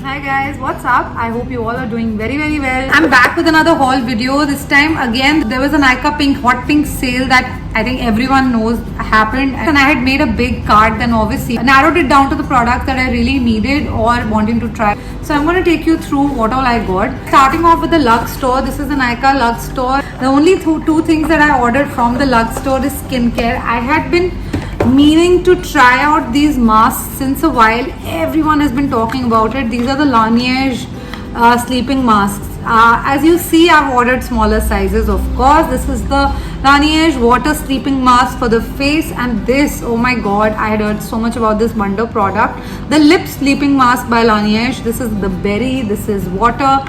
Hi guys, what's up? I hope you all are doing very well. I'm back with another haul video. This time again there was a Nykaa Pink Hot Pink sale that I think everyone knows happened, and I had made a big cart, then obviously narrowed it down to the products that I really needed or wanting to try. So I'm going to take you through what all I got. Starting off with the Lux store. This is the Nykaa Lux store. The only two things that I ordered from the Lux store is skincare. I had been meaning to try out these masks since a while. Everyone has been talking about it. These are the Laneige sleeping masks. As you see, I've ordered smaller sizes, of course. This is the Laneige water sleeping mask for the face, and this, oh my god, I had heard so much about this wonder product. The lip sleeping mask by Laneige. This is the berry, this is water.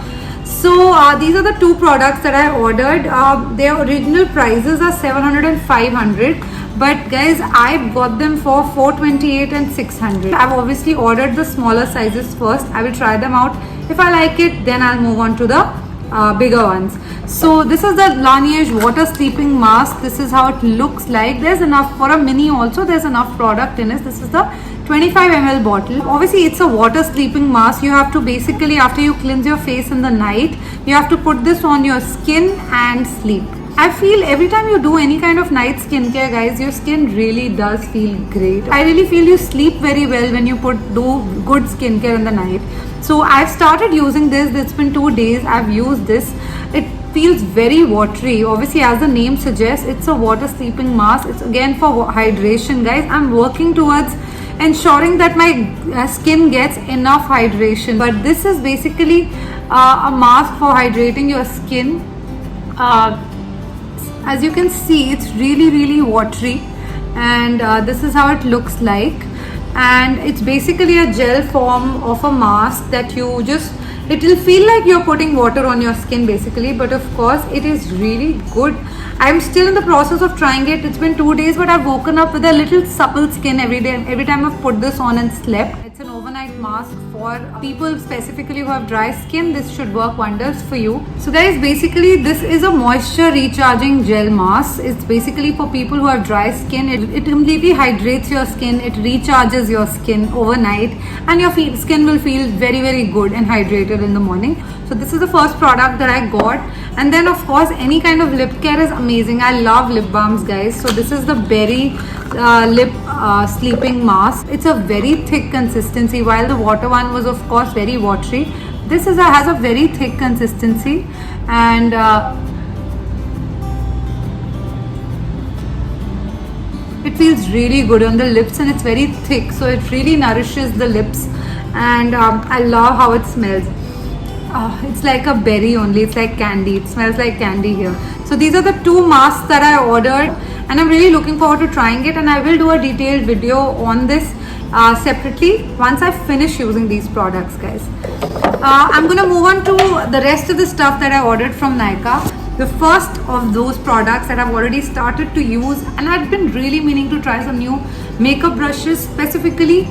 So these are the two products that I ordered. Their original prices are 700 and 500, but guys, I got them for 428 and 600. I've obviously ordered the smaller sizes first. I will try them out. If I like it, then I'll move on to the bigger ones. So this is the Laneige water sleeping mask. This is how it looks like. There's enough for a mini also. There's enough product in it. This is the 25 ml bottle. Obviously it's a water sleeping mask. You have to basically, after you cleanse your face in the night, you have to put this on your skin and sleep. I feel every time you do any kind of night skincare, guys, your skin really does feel great. I really feel you sleep very well when you do good skincare in the night. So I've started using this. It's been 2 days I've used this. It feels very watery. Obviously, as the name suggests, it's a water sleeping mask. It's again for hydration, guys. I'm working towards ensuring that my skin gets enough hydration. But this is basically a mask for hydrating your skin. As you can see, it's really watery, and this is how it looks like. And it's basically a gel form of a mask that you just, it will feel like you're putting water on your skin basically, but of course it is really good. I'm still in the process of trying it. It's been 2 days, but I've woken up with a little supple skin every day, every time I've put this on and slept. It's an overnight mask for people specifically who have dry skin. This should work wonders for you. So guys, basically this is a moisture recharging gel mask. It's basically for people who have dry skin. It completely hydrates your skin. It recharges your skin overnight, and your skin will feel very good and hydrated in the morning. So this is the first product that I got. And then of course any kind of lip care is amazing. I love lip balms, guys. So this is the berry lip sleeping mask. It's a very thick consistency, while the water one was of course very watery. This has a very thick consistency, and it feels really good on the lips, and it's very thick, so it really nourishes the lips. And I love how it smells. It's like a berry only. It's like candy. It smells like candy here. So these are the two masks that I ordered, and I'm really looking forward to trying it, and I will do a detailed video on this separately once I finish using these products, guys. I'm gonna move on to the rest of the stuff that I ordered from Nykaa. The first of those products that I've already started to use, and I've been really meaning to try some new makeup brushes, specifically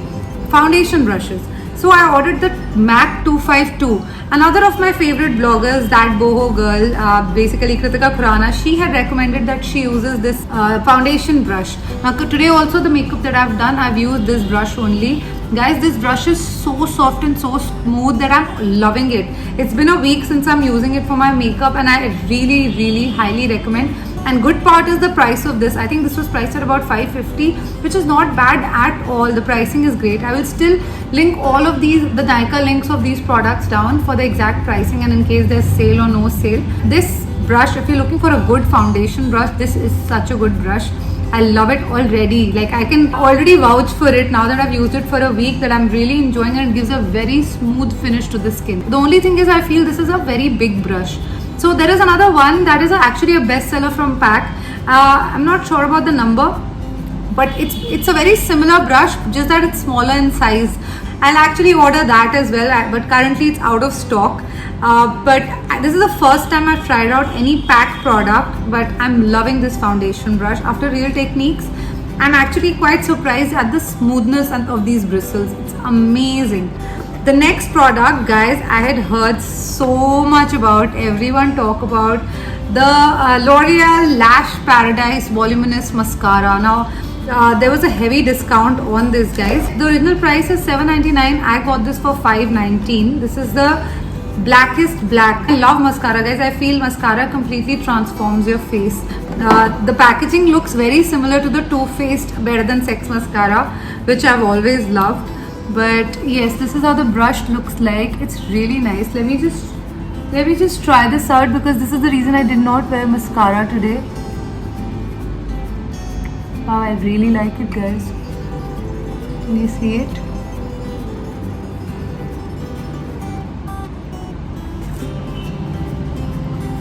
foundation brushes. So I ordered the MAC 252. Another of my favorite bloggers, that boho girl, basically Kritika Khurana, she had recommended that she uses this foundation brush. Now today also the makeup that I've done, I've used this brush only. Guys, this brush is so soft and so smooth that I'm loving it. It's been a week since I'm using it for my makeup, and I really highly recommend. And good part is the price of this. I think this was priced at about 550, which is not bad at all. The pricing is great. I will still link all of these, the Nykaa links of these products down for the exact pricing, and in case there's sale or no sale. This brush, if you're looking for a good foundation brush, this is such a good brush. I love it already. Like, I can already vouch for it now that I've used it for a week, that I'm really enjoying it. It gives a very smooth finish to the skin. The only thing is I feel this is a very big brush. So there is another one that is actually a bestseller from PAC. I'm not sure about the number, but it's a very similar brush, just that it's smaller in size. I'll actually order that as well, but currently it's out of stock. But this is the first time I've tried out any PAC product, but I'm loving this foundation brush. After Real Techniques, I'm actually quite surprised at the smoothness of these bristles. It's amazing. The next product, guys, I had heard so much about, everyone talk about the L'Oreal Lash Paradise Voluminous Mascara. Now, There was a heavy discount on this, guys. The original price is $7.99. I got this for $5.19. This is the blackest black. I love mascara, guys. I feel mascara completely transforms your face. The packaging looks very similar to the Too Faced Better Than Sex mascara, which I've always loved. But yes, this is how the brush looks like. It's really nice. Let me just try this out, because this is the reason I did not wear mascara today. Wow, I really like it, guys. Can you see it?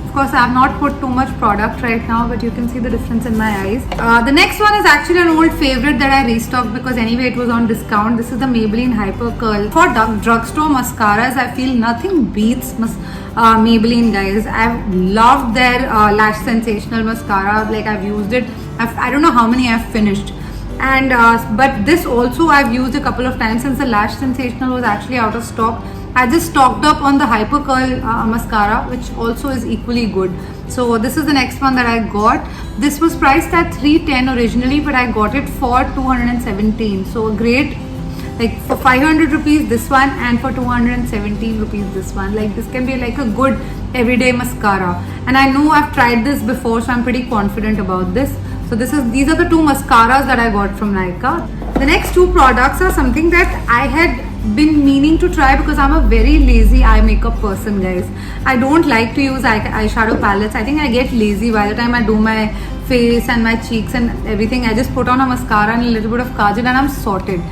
Of course, I have not put too much product right now, but you can see the difference in my eyes. The next one is actually an old favorite that I restocked because anyway it was on discount. This is the Maybelline Hyper Curl. For drugstore mascaras, I feel nothing beats Maybelline, guys. I've loved their Lash Sensational mascara. Like, I've used it. I don't know how many I've finished. And but this also I've used a couple of times since the Lash Sensational was actually out of stock. I just stocked up on the Hyper Curl mascara, which also is equally good. So this is the next one that I got. This was priced at $310 originally, but I got it for $217. So a great, like for 500 rupees this one, and for 217 rupees this one. Like, this can be like a good everyday mascara. And I know I've tried this before, so I'm pretty confident about this. So these are the two mascaras that I got from Nykaa. The next two products are something that I had been meaning to try because I'm a very lazy eye makeup person, guys. I don't like to use eyeshadow palettes. I think I get lazy by the time I do my face and my cheeks and everything. I just put on a mascara and a little bit of kajal and I'm sorted.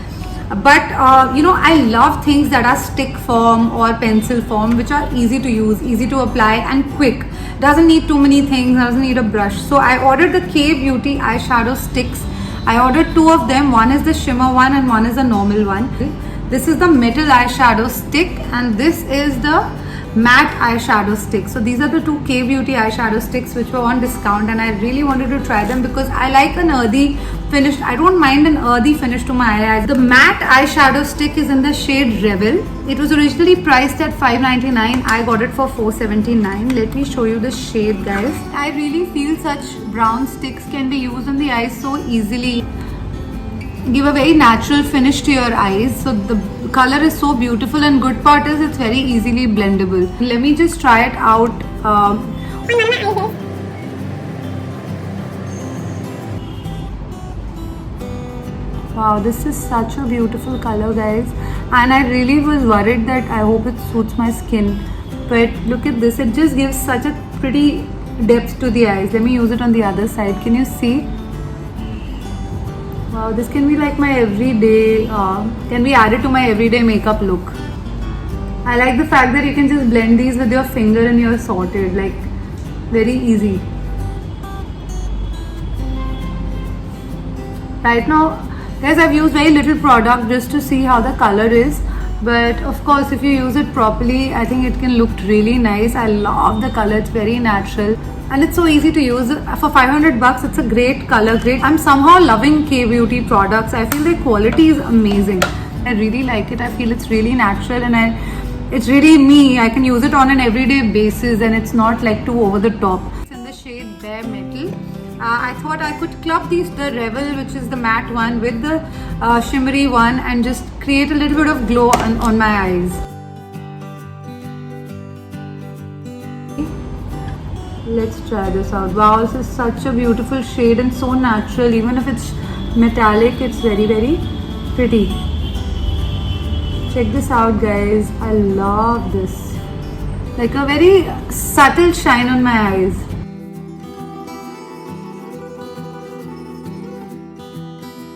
But you know, I love things that are stick form or pencil form, which are easy to use, easy to apply and quick. Doesn't need too many things, doesn't need a brush. So I ordered the K Beauty eyeshadow sticks. I ordered two of them. One is the shimmer one and one is the normal one. This is the metal eyeshadow stick and this is the matte eyeshadow stick. So these are the two K Beauty eyeshadow sticks which were on discount, and I really wanted to try them because I like an earthy finish. I don't mind an earthy finish to my eyes. The matte eyeshadow stick is in the shade Revel. It was originally priced at $5.99. I got it for $4.79. Let me show you the shade, guys. I really feel such brown sticks can be used on the eyes so easily. Give a very natural finish to your eyes. So the color is so beautiful, and good part is it's very easily blendable. Let me just try it out. Wow, this is such a beautiful color, guys, and I really was worried that I hope it suits my skin, but look at this. It just gives such a pretty depth to the eyes. Let me use it on the other side. Can you see? Wow, this can be like my everyday, can be added to my everyday makeup look. I like the fact that you can just blend these with your finger and you're sorted, like very easy. Right now, guys, I've used very little product just to see how the color is. But of course, if you use it properly, I think it can look really nice. I love the color, it's very natural. And it's so easy to use. For 500 bucks, it's a great color grade. I'm somehow loving K Beauty products. I feel their quality is amazing. I really like it. I feel it's really natural and it's really me. I can use it on an everyday basis and it's not like too over the top. It's in the shade Bare Metal. I thought I could club the Revel, which is the matte one, with the shimmery one and just create a little bit of glow on my eyes. Let's try this out. Wow, this is such a beautiful shade and so natural. Even if it's metallic, it's very, very pretty. Check this out, guys. I love this. Like a very subtle shine on my eyes.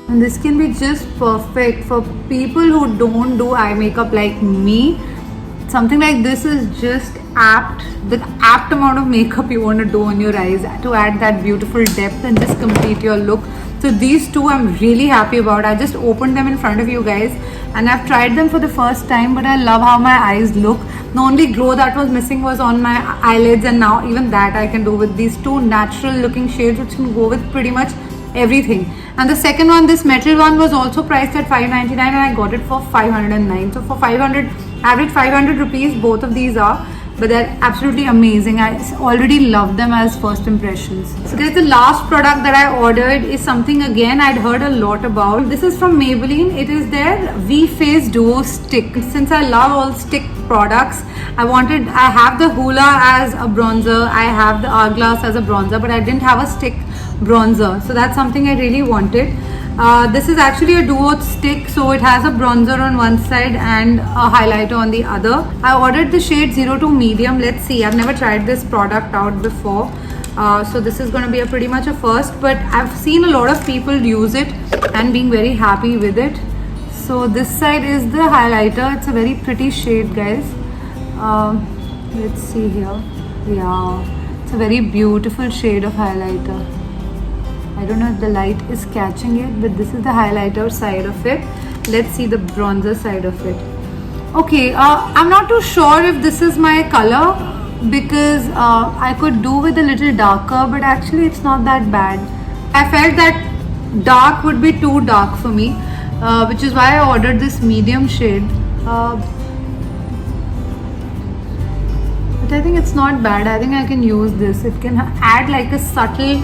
And this can be just perfect for people who don't do eye makeup like me. Something like this is just apt, the apt amount of makeup you want to do on your eyes to add that beautiful depth and just complete your look. So these two I'm really happy about. I just opened them in front of you guys and I've tried them for the first time, but I love how my eyes look. The only glow that was missing was on my eyelids, and now even that I can do with these two natural looking shades which can go with pretty much everything. And the second one, this metal one, was also priced at $5.99 and I got it for $509. So for 500, average 500 rupees, both of these are. but they're absolutely amazing. I already love them as first impressions. So guys, the last product that I ordered is something again I'd heard a lot about. This is from Maybelline. It is their V-Face Duo Stick. Since I love all stick products, I have the Hoola as a bronzer, I have the Hourglass as a bronzer, but I didn't have a stick bronzer, so that's something I really wanted. This is actually a duo stick, so it has a bronzer on one side and a highlighter on the other. I ordered the shade 02 medium. Let's see, I've never tried this product out before, so this is going to be pretty much a first, but I've seen a lot of people use it and being very happy with it. So this side is the highlighter. It's a very pretty shade, guys. Let's see here. Yeah, it's a very beautiful shade of highlighter. I don't know if the light is catching it, but this is the highlighter side of it. Let's see the bronzer side of it. Okay, I'm not too sure if this is my color, because I could do with a little darker, but actually it's not that bad. I felt that dark would be too dark for me, which is why I ordered this medium shade. But I think it's not bad. I think I can use this. It can add like a subtle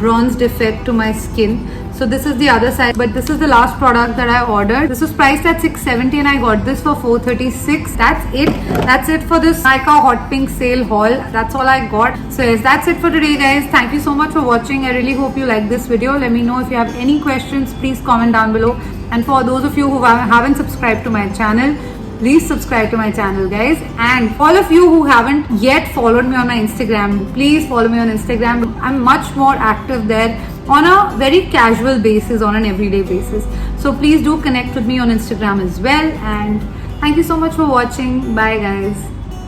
bronzed effect to my skin. So this is the other side, but this is the last product that I ordered. This was priced at $670 and I got this for $436. That's it for this Nykaa Hot Pink sale haul. That's all I got. So yes, that's it for today, guys. Thank you so much for watching. I really hope you like this video. Let me know if you have any questions. Please comment down below. And for those of you who haven't subscribed to my channel, please subscribe to my channel, guys. And all of you who haven't yet followed me on my Instagram, please follow me on Instagram. I'm much more active there on a very casual basis, on an everyday basis. So please do connect with me on Instagram as well. And thank you so much for watching. Bye, guys.